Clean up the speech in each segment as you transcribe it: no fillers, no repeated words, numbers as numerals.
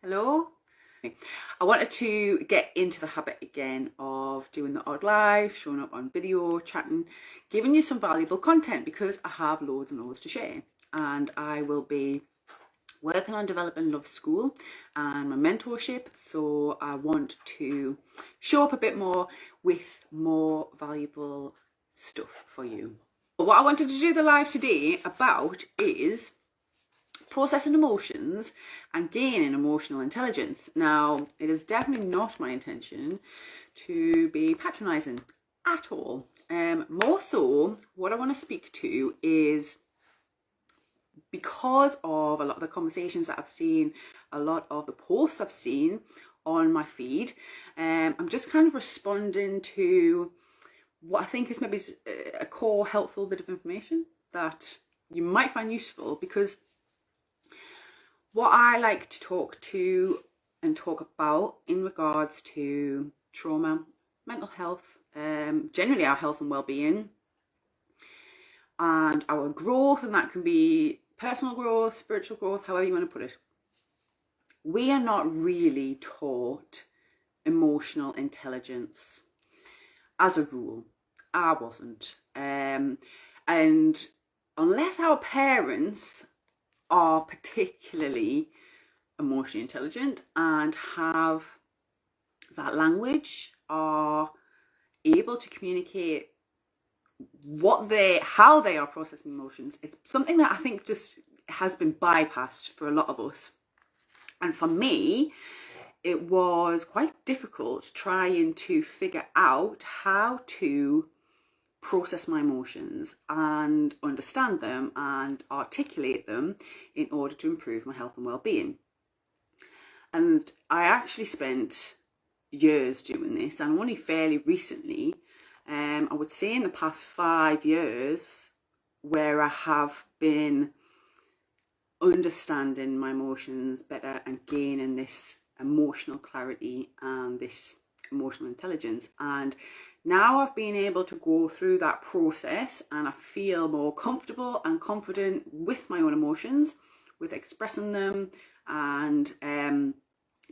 Hello. I wanted to get into the habit again of doing the odd live, showing up on video, chatting, giving you some valuable content because I have loads and loads to share. And I will be working on Developinng Love School and my mentorship. So I want to show up a bit more with more valuable stuff for you. What I wanted to do the live today about is processing emotions and gaining emotional intelligence. Now, it is definitely not my intention to be patronising at all. More so, what I want to speak to is because of a lot of the conversations that I've seen, a lot of the posts I've seen on my feed, I'm just kind of responding to what I think is maybe a core helpful bit of information that you might find useful, because what I like to talk to and talk about in regards to trauma, mental health, generally our health and well-being, and our growth, and that can be personal growth, spiritual growth, however you want to put it. We are not really taught emotional intelligence as a rule. I wasn't. And unless our parents are particularly emotionally intelligent and have that language, are able to communicate how they are processing emotions, it's something that I think just has been bypassed for a lot of us. And for me, it was quite difficult trying to figure out how to process my emotions and understand them and articulate them in order to improve my health and well-being. And I actually spent years doing this, and only fairly recently, I would say in the past 5 years, where I have been understanding my emotions better and gaining this emotional clarity and this emotional intelligence. And now I've been able to go through that process, and I feel more comfortable and confident with my own emotions, with expressing them, and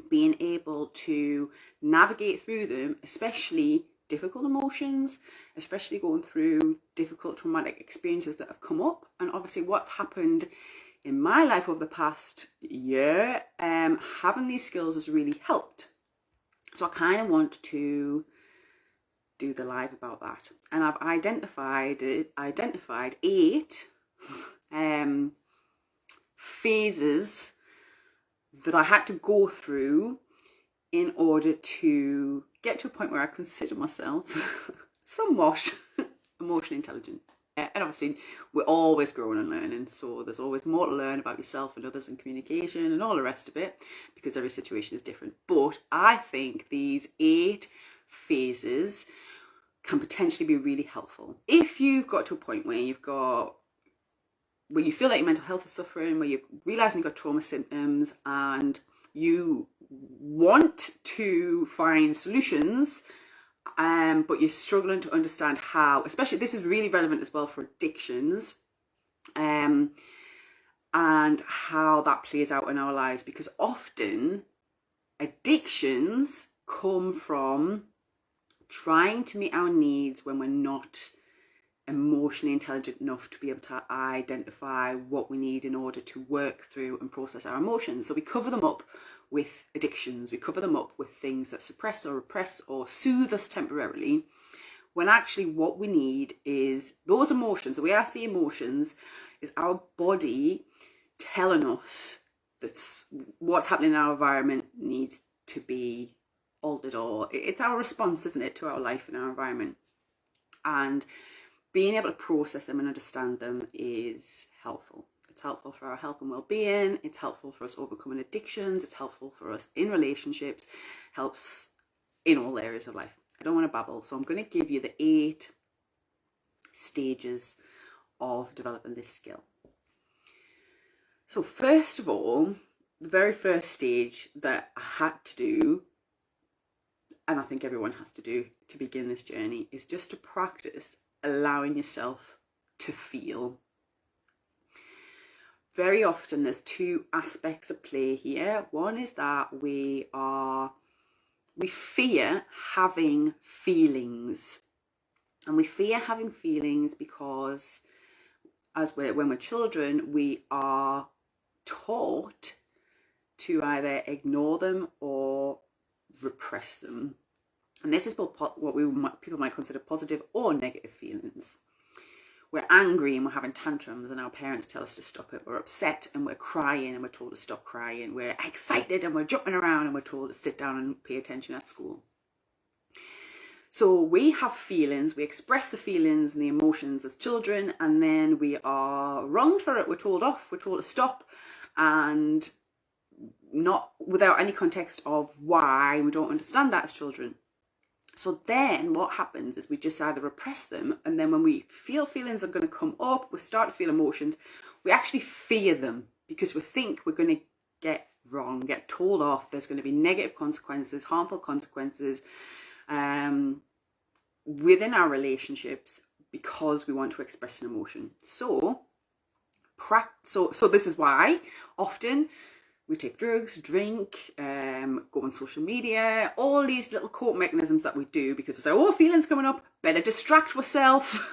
being able to navigate through them, especially difficult emotions, especially going through difficult traumatic experiences that have come up. And obviously what's happened in my life over the past year, having these skills has really helped. So I kind of want to do the live about that, and I've identified 8 phases that I had to go through in order to get to a point where I consider myself somewhat emotionally intelligent. And obviously we're always growing and learning, so there's always more to learn about yourself and others and communication and all the rest of it, because every situation is different. But I think these 8 phases can potentially be really helpful if you've got to a point where you feel like your mental health is suffering, where you're realizing you've got trauma symptoms and you want to find solutions, but you're struggling to understand how. Especially, this is really relevant as well for addictions, and how that plays out in our lives, because often addictions come from trying to meet our needs when we're not emotionally intelligent enough to be able to identify what we need in order to work through and process our emotions. So we cover them up with addictions, we cover them up with things that suppress or repress or soothe us temporarily, when actually what we need is those emotions. The way I see emotions is our body telling us that what's happening in our environment needs to be altered, or it's our response, isn't it, to our life and our environment. And being able to process them and understand them is helpful. It's helpful for our health and well-being, it's helpful for us overcoming addictions, it's helpful for us in relationships, helps in all areas of life. I don't want to babble, so I'm going to give you the 8 stages of developing this skill. So first of all, the very first stage that I had to do, and I think everyone has to do to begin this journey, is just to practice allowing yourself to feel. very often there's two aspects at play here. One is that we fear having feelings. And we fear having feelings because when we're children, we are taught to either ignore them or repress them. And this is both what people might consider positive or negative feelings. We're angry and we're having tantrums and our parents tell us to stop it. We're upset and we're crying and we're told to stop crying. We're excited and we're jumping around and we're told to sit down and pay attention at school. So we have feelings, we express the feelings and the emotions as children, and then we are wronged for it. We're told off, we're told to stop, and not without any context of why. We don't understand that as children. So then what happens is we just either repress them, and then when we feel feelings are going to come up, we start to feel emotions, we actually fear them because we think we're going to get wrong, get told off, there's going to be negative consequences, harmful consequences within our relationships because we want to express an emotion. So this is why often we take drugs, drink, go on social media, all these little cope mechanisms that we do because it's like, oh, feelings coming up, better distract myself,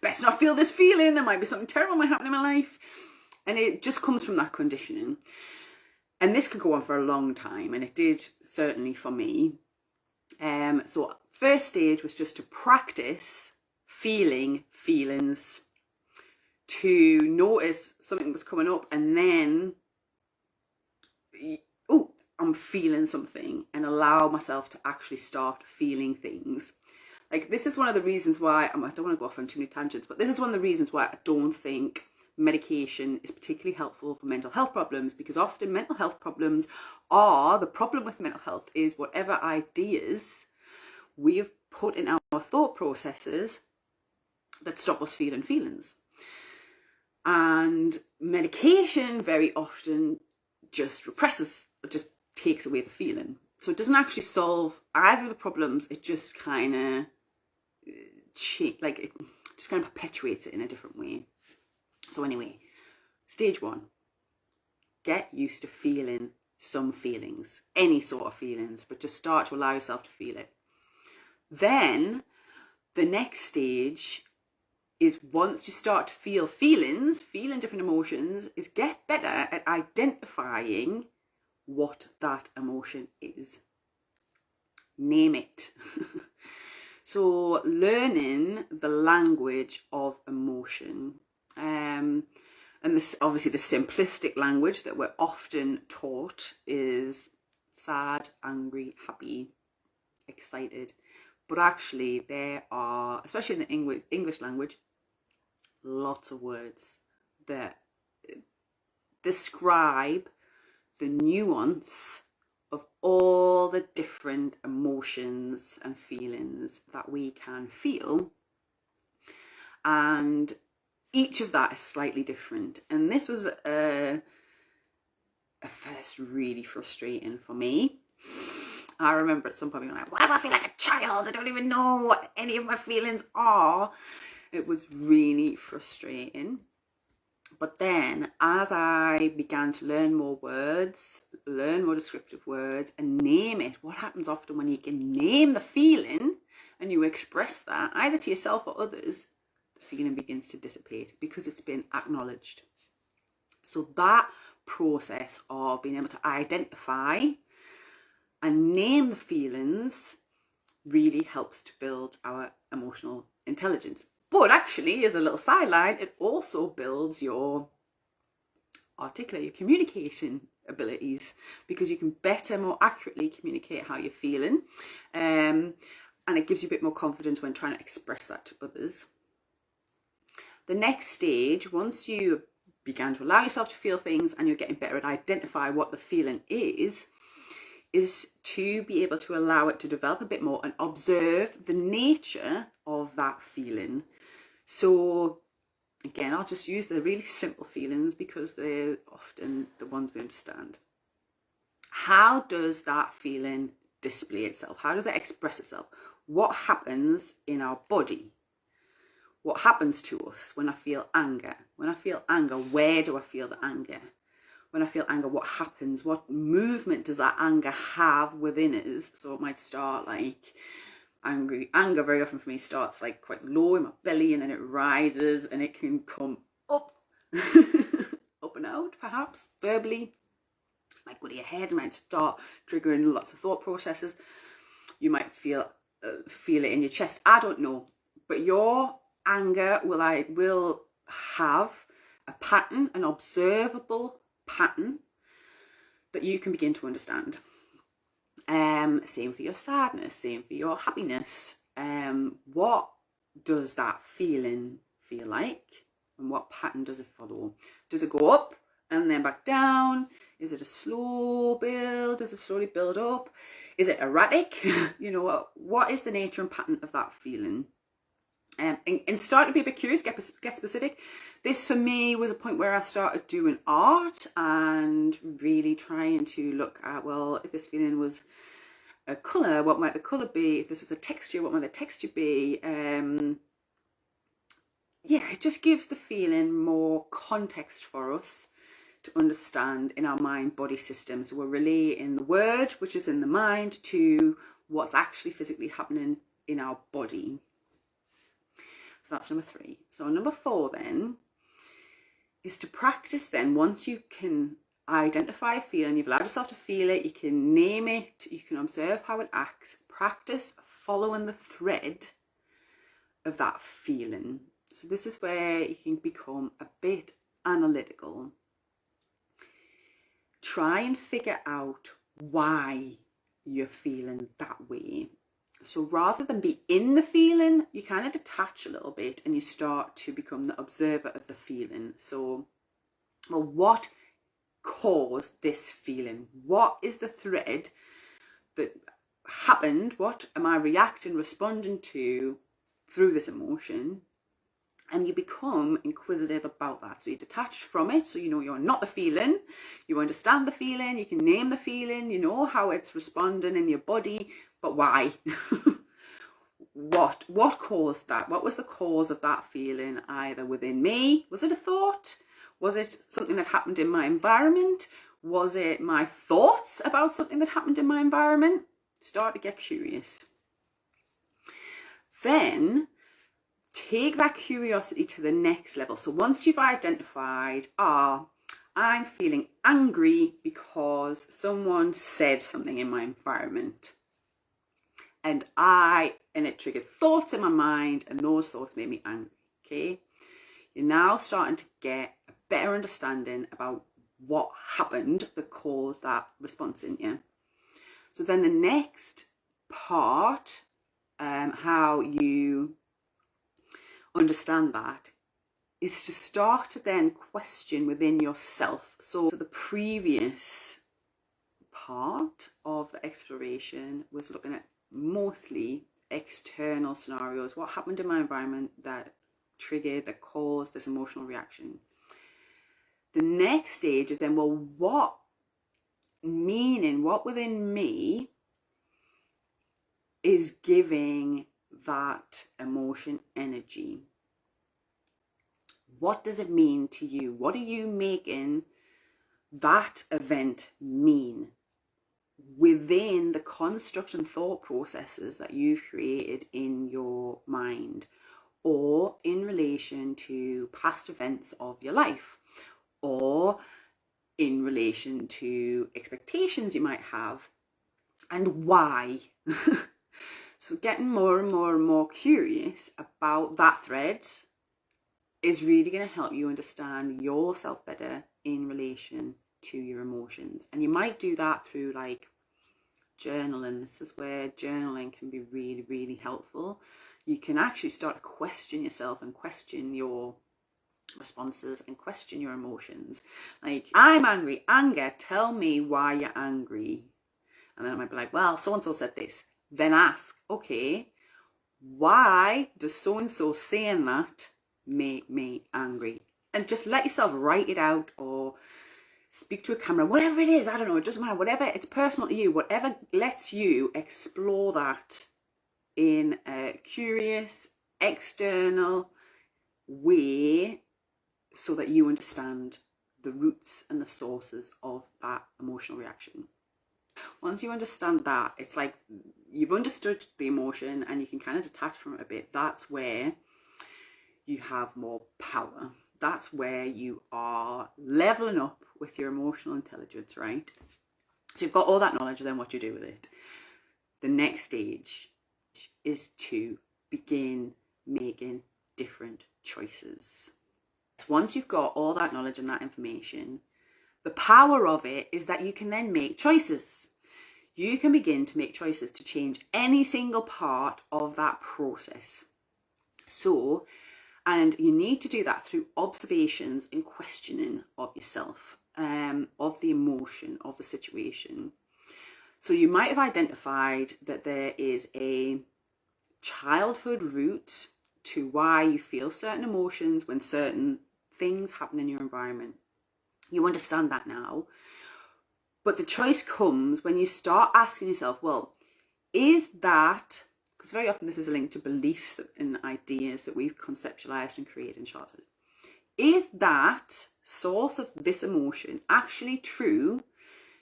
best not feel this feeling, there might be something terrible might happen in my life. And it just comes from that conditioning. And this could go on for a long time, and it did certainly for me. So first stage was just to practice feeling feelings, to notice something was coming up and then, oh, I'm feeling something, and allow myself to actually start feeling things. Like, this is one of the reasons why, I don't want to go off on too many tangents, but this is one of the reasons why I don't think medication is particularly helpful for mental health problems, because often mental health problems the problem with mental health is whatever ideas we have put in our thought processes that stop us feeling feelings. And medication very often just represses, just takes away the feeling. So it doesn't actually solve either of the problems, it just kind of perpetuates it in a different way. So anyway, stage one, get used to feeling some feelings, any sort of feelings, but just start to allow yourself to feel it. Then the next stage is, once you start to feel feelings, feeling different emotions, is get better at identifying what that emotion is. Name it. So learning the language of emotion. And this, obviously, the simplistic language that we're often taught is sad, angry, happy, excited. But actually there are, especially in the English language, lots of words that describe the nuance of all the different emotions and feelings that we can feel. And each of that is slightly different. And this was at first really frustrating for me. I remember at some point being like, why do I feel like a child? I don't even know what any of my feelings are. It was really frustrating. But then as I began to learn more words, learn more descriptive words, and name it, what happens often when you can name the feeling and you express that either to yourself or others, the feeling begins to dissipate because it's been acknowledged. So that process of being able to identify and name the feelings really helps to build our emotional intelligence. But actually, as a little sideline, it also builds your communication abilities, because you can better, more accurately communicate how you're feeling. And it gives you a bit more confidence when trying to express that to others. The next stage, once you began to allow yourself to feel things and you're getting better at identify what the feeling is to be able to allow it to develop a bit more and observe the nature of that feeling. So again, I'll just use the really simple feelings because they're often the ones we understand. How does that feeling display itself? How does it express itself? What happens in our body? what happens to us when I feel anger. When I feel anger, where do I feel the anger? When I feel anger, what happens? What movement does that anger have within us? So it might start like anger very often for me starts like quite low in my belly, and then it rises and it can come up, up and out, perhaps verbally. It might go to your head, it might start triggering lots of thought processes. You might feel it in your chest. I don't know, but your anger will have a pattern, an observable pattern that you can begin to understand. Same for your sadness, same for your happiness. What does that feeling feel like, and what pattern does it follow? Does it go up and then back down? Is it a slow build? Does it slowly build up? Is it erratic? You know, what is the nature and pattern of that feeling? And start to be a bit curious, get specific. This for me was a point where I started doing art and really trying to look at, well, if this feeling was a colour, what might the colour be? If this was a texture, what might the texture be? Yeah, it just gives the feeling more context for us to understand in our mind-body system. So we're relating the word, which is in the mind, to what's actually physically happening in our body. So that's number 3. So number 4 then is to practice then, once you can identify a feeling, you've allowed yourself to feel it, you can name it, you can observe how it acts, practice following the thread of that feeling. So this is where you can become a bit analytical. Try and figure out why you're feeling that way. So rather than be in the feeling, you kind of detach a little bit and you start to become the observer of the feeling. So, well, what caused this feeling? What is the thread that happened? What am I reacting, responding to through this emotion? And you become inquisitive about that. So you detach from it. So you know you're not the feeling. You understand the feeling. You can name the feeling. You know how it's responding in your body. But why? What caused that? What was the cause of that feeling, either within me? Was it a thought? Was it something that happened in my environment? Was it my thoughts about something that happened in my environment? Start to get curious. Then take that curiosity to the next level. So once you've identified, I'm feeling angry because someone said something in my environment. And it triggered thoughts in my mind, and those thoughts made me angry, okay? You're now starting to get a better understanding about what happened that caused that response in you. So then the next part, how you understand that, is to start to then question within yourself. So the previous part of the exploration was looking at mostly external scenarios. What happened in my environment that triggered, that caused this emotional reaction? The next stage is then, well, what within me is giving that emotion energy? What does it mean to you? What are you making that event mean within the construct and thought processes that you've created in your mind, or in relation to past events of your life, or in relation to expectations you might have, and why? So getting more and more and more curious about that thread is really going to help you understand yourself better in relation to your emotions. And you might do that through like journaling. This is where journaling can be really, really helpful. You can actually start to question yourself and question your responses and question your emotions. Like, I'm angry. Anger, tell me why you're angry. And then I might be like, well, so-and-so said this. Then ask, okay, why does so-and-so saying that make me angry? And just let yourself write it out or speak to a camera, whatever it is. I don't know, it doesn't matter. Whatever, it's personal to you. Whatever lets you explore that in a curious, external, way so that you understand the roots and the sources of that emotional reaction. Once you understand that, it's like you've understood the emotion and you can kind of detach from it a bit. That's where you have more power. That's where you are leveling up with your emotional intelligence, right? So you've got all that knowledge, and then what do you do with it? The next stage is to begin making different choices. Once you've got all that knowledge and that information, the power of it is that you can then make choices. You can begin to make choices to change any single part of that process. So, and you need to do that through observations and questioning of yourself, of the emotion, of the situation. So you might have identified that there is a childhood root to why you feel certain emotions when certain things happen in your environment. You understand that now. But the choice comes when you start asking yourself, well, is that, because very often this is linked to beliefs and ideas that we've conceptualized and created in childhood. Is that source of this emotion actually true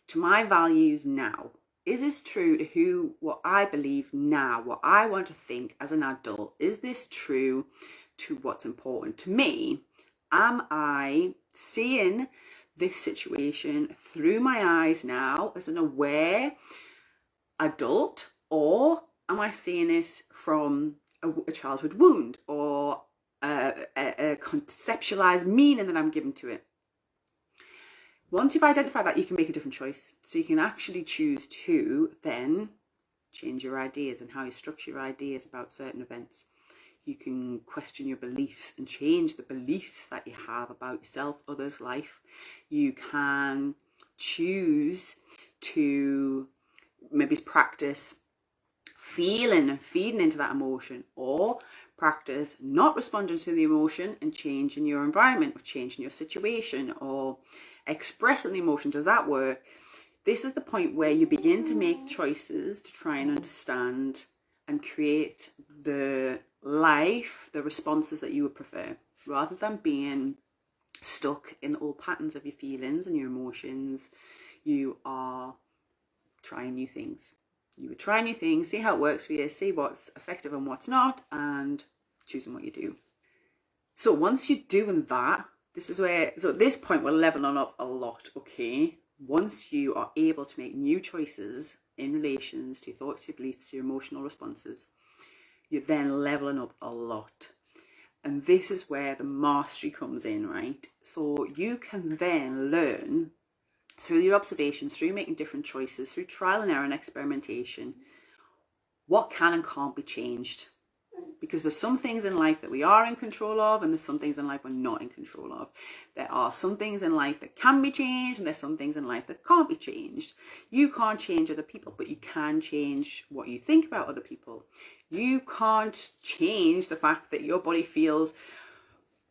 to my values now? Is this true to what I believe now, what I want to think as an adult? Is this true to what's important to me? Am I seeing this situation through my eyes now as an aware adult, or am I seeing this from a childhood wound or a conceptualized meaning that I'm giving to it? Once you've identified that, you can make a different choice. So you can actually choose to then change your ideas and how you structure your ideas about certain events. You can question your beliefs and change the beliefs that you have about yourself, others, life. You can choose to maybe practice feeling and feeding into that emotion, or practice not responding to the emotion and changing your environment, or changing your situation, or expressing the emotion. Does that work? This is the point where you begin to make choices to try and understand and create the life, the responses that you would prefer, rather than being stuck in the old patterns of your feelings and your emotions. You are trying new things. You would try new things, see how it works for you, see what's effective and what's not, and choosing what you do. So once you're doing that, this is where, so at this point we're leveling up a lot, okay? Once you are able to make new choices in relations to your thoughts, your beliefs, your emotional responses, you're then leveling up a lot. And this is where the mastery comes in, right? So you can then learn through your observations, through making different choices, through trial and error and experimentation, what can and can't be changed. Because there's some things in life that we are in control of, and there's some things in life we're not in control of. There are some things in life that can be changed, and there's some things in life that can't be changed. You can't change other people, but you can change what you think about other people. You can't change the fact that your body feels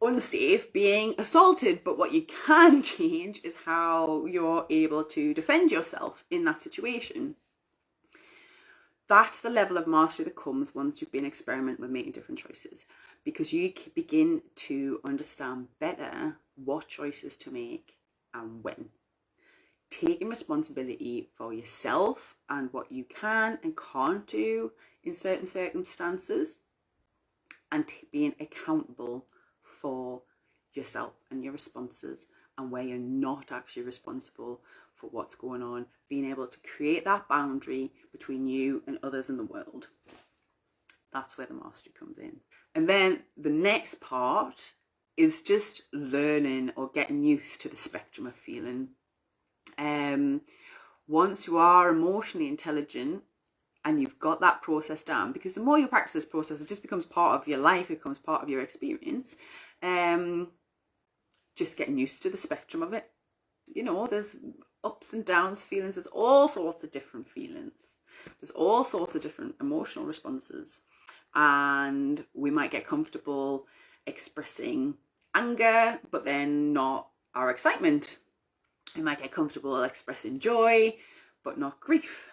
unsafe being assaulted, but what you can change is how you're able to defend yourself in that situation. That's the level of mastery that comes once you've been experimenting with making different choices, because you begin to understand better what choices to make and when. Taking responsibility for yourself and what you can and can't do in certain circumstances, and being accountable for yourself and your responses, and where you're not actually responsible for what's going on, being able to create that boundary between you and others in the world. That's where the mastery comes in. And then the next part is just learning or getting used to the spectrum of feeling. Once you are emotionally intelligent and you've got that process down, because the more you practice this process, it just becomes part of your life, it becomes part of your experience. Just getting used to the spectrum of it. You know, there's ups and downs feelings, there's all sorts of different feelings, there's all sorts of different emotional responses, and we might get comfortable expressing anger but then not our excitement. We might get comfortable expressing joy but not grief.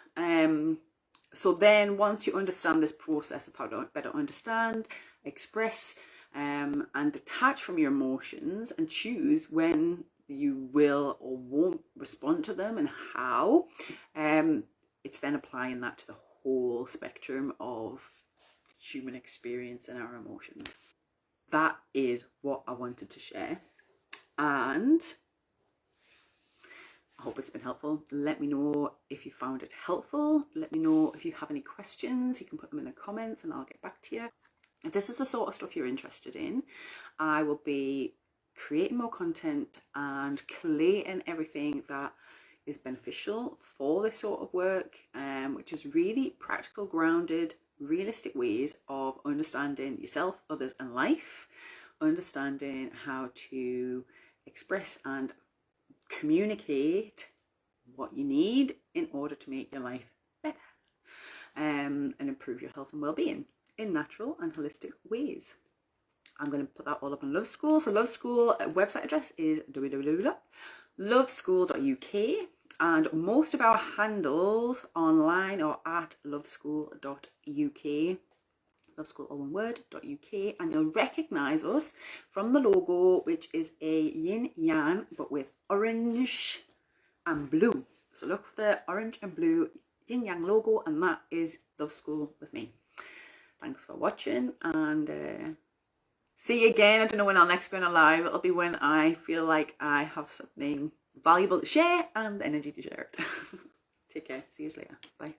So then once you understand this process of how to better understand, express and detach from your emotions and choose when you will or won't respond to them and how. It's then applying that to the whole spectrum of human experience and our emotions. That is what I wanted to share, and I hope it's been helpful. Let me know if you found it helpful. Let me know if you have any questions. You can put them in the comments and I'll get back to you. If this is the sort of stuff you're interested in, I will be creating more content and collating everything that is beneficial for this sort of work, which is really practical, grounded, realistic ways of understanding yourself, others, and life, understanding how to express and communicate what you need in order to make your life better, and improve your health and well-being in natural and holistic ways. I'm going to put that all up on Love School. So Love School website address is www.loveschool.uk, and most of our handles online are at loveschool.uk. Love School, all one word, .uk, and you'll recognise us from the logo, which is a yin yang but with orange and blue. So look for the orange and blue yin yang logo, and that is Love School with me. Thanks for watching, and see you again. I don't know when I'll next be on a live. It'll be when I feel like I have something valuable to share and the energy to share it. Take care. See you later. Bye.